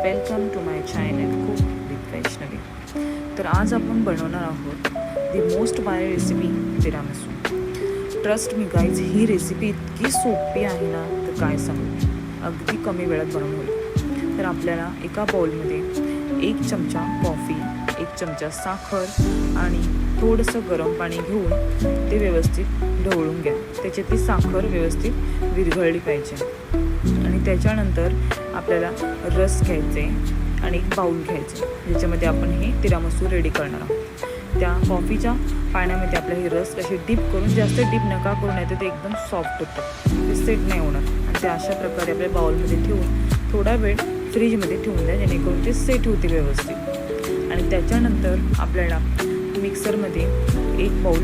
Welcome to my channel cook with Vaishnavi. तर आज आपण बनवणार आहोत the most viral recipe tiramisu. Trust me guys, ही रेसिपी इतकी सोपी आहे ना तर काय सांगू, अगदी कमी वेळात बनवून होईल. तर आपल्याला एका बाउलमध्ये 1 चमचा कॉफी, 1 चमचा साखर आणि थोडंसं गरम पाणी घेऊन ते व्यवस्थित ढवळून घ्या. त्याच्यातली साखर व्यवस्थित विरघळली पाहिजे. आणि त्याच्यानंतर आपल्याला रस घ्यायचे आणि एक बाऊल घ्यायचे ज्याच्यामध्ये आपण हे तिरामिसू रेडी करणार आहोत. त्या कॉफीच्या पाण्यामध्ये आपलं हे रस असे डीप करून, जास्त डीप नका करून, नाही तर ते एकदम सॉफ्ट होतं, ते सेट नाही होणार. आणि ते अशा प्रकारे आपल्या बाउलमध्ये ठेवून थोडा वेळ फ्रीजमध्ये ठेवून द्या, जेणेकरून ते सेट होते व्यवस्थित. आणि त्याच्यानंतर आपल्याला मिक्सरमध्ये 1 बाऊल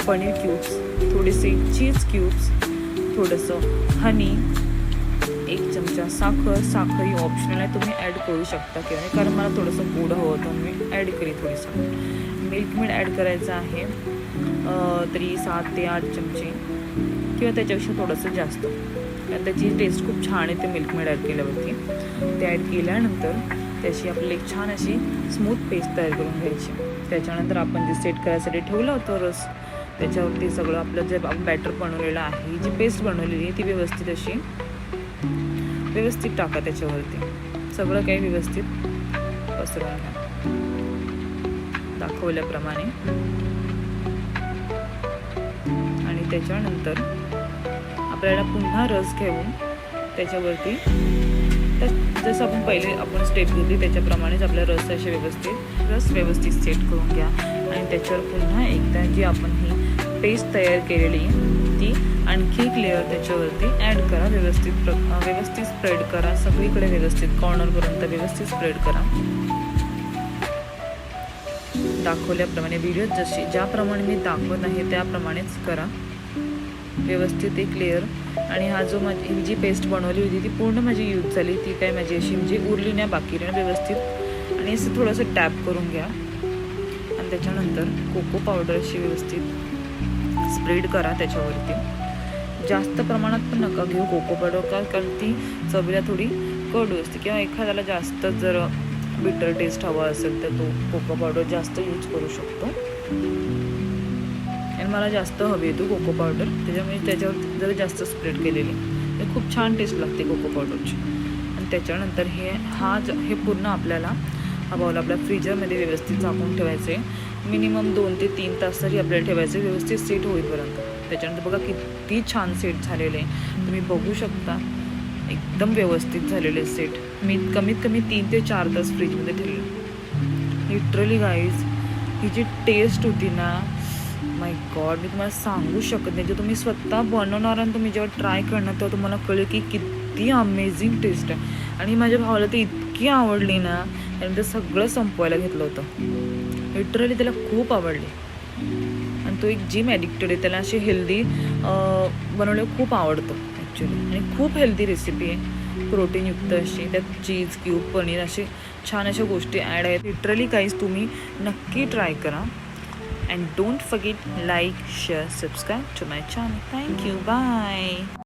पनीर क्यूब्स, थोडेसे चीज क्यूब्स, थोडंसं हनी, 1 चमचा साखर ही ऑप्शनल आहे, तुम्ही ॲड करू शकता किंवा नाही, कारण मला थोडंसं गोड हवं होतं, मी ॲड करेन. थोडंसं मिल्क ॲड करायचं आहे, तरी 7 ते 8 चमचे किंवा त्याच्यापेक्षा थोडंसं जास्त, कारण त्याची टेस्ट खूप छान येते मिल्क ॲड केल्यावरती. ते ॲड केल्यानंतर त्याची आपल्याला एक छान अशी स्मूथ पेस्ट तयार करून घ्यायची. त्याच्यानंतर आपण जे सेट करायसाठी ठेवलं होतं रस, त्याच्यावरती सगळं आपलं जे बॅटर बनवलेलं आहे, जी पेस्ट बनवलेली आहे ती व्यवस्थित टाका. त्याच्यावरती सगळं काही व्यवस्थित पसरवून घ्या दाखवल्याप्रमाणे. आणि त्याच्यानंतर आपल्याला पुन्हा रस घेऊन त्याच्यावरती, जसं आपण स्टेप घेतली त्याच्याप्रमाणेच आपल्या रस व्यवस्थित सेट करून घ्या. आणि त्याच्यावर पुन्हा एकदा जी आपण ही पेस्ट तयार केलेली ती आणखी एक लेअर त्याच्यावरती ॲड करा. व्यवस्थित स्प्रेड करा, सगळीकडे व्यवस्थित कॉर्नरपर्यंत व्यवस्थित स्प्रेड करा. दाखवल्याप्रमाणे व्हिडिओत ज्याप्रमाणे मी दाखवत आहे त्याप्रमाणेच करा व्यवस्थित एक लेअर. आणि हा जो ही जी पेस्ट बनवली होती ती पूर्ण माझी यूज झाली, ती काय माझी अशी म्हणजे उरली नाही, बाकी नाही व्यवस्थित. आणि असं थोडंसं टॅप करून घ्या. आणि त्याच्यानंतर कोको पावडर अशी व्यवस्थित स्प्रेड करा त्याच्यावरती. जास्त प्रमाणात पण नका घेऊ कोको पावडर, कारण ती चवीला थोडी कडू असते, किंवा एखाद्याला जास्त जर बिटर टेस्ट हवा असेल तर तो कोको पावडर जास्त यूज करू शकतो. आणि मला जास्त हवी आहे तो कोको पावडर, त्याच्यामुळे त्याच्यावर जरा जास्त स्प्रेड केलेली तर खूप छान टेस्ट लागते कोको पावडरची. आणि त्याच्यानंतर हे पूर्ण आपल्याला हा बाउल आपल्या फ्रीजरमध्ये व्यवस्थित झाकून ठेवायचे. मिनिमम 2 ते 3 तास तरी आपल्याला ठेवायचे व्यवस्थित सेट होईपर्यंत. त्याच्यानंतर बघा किती छान सेट झालेले आहे, तुम्ही बघू शकता, एकदम व्यवस्थित झालेले सेट. मी कमीत कमी 3 ते 4 तास फ्रीजमध्ये ठेवले. लिटरली गाईज, ही जी टेस्ट होती ना, माय गॉड, मी तुम्हाला सांगू शकत नाही. जे तुम्ही स्वतः बनवणार आणि तुम्ही जेव्हा ट्राय करणार तेव्हा तुम्हाला कळेल की किती अमेझिंग टेस्ट आहे. आणि माझ्या भावाला तर इतकी आवडली ना, त्यानंतर सगळं संपवायला घेतलं होतं. लिटरली त्याला खूप आवडली. आणि तो एक जिम ॲडिक्टेड आहे, त्याला अशी हेल्दी बनवलं खूप आवडतं ॲक्च्युली. आणि खूप हेल्दी रेसिपी आहे, प्रोटीनयुक्त अशी. त्यात चीज क्यूब, पनीर, असे छान अशा गोष्टी ॲड आहेत. लिटरली काहीच तुम्ही नक्की ट्राय करा. And don't forget like, share, subscribe to my channel. Thank you. Bye.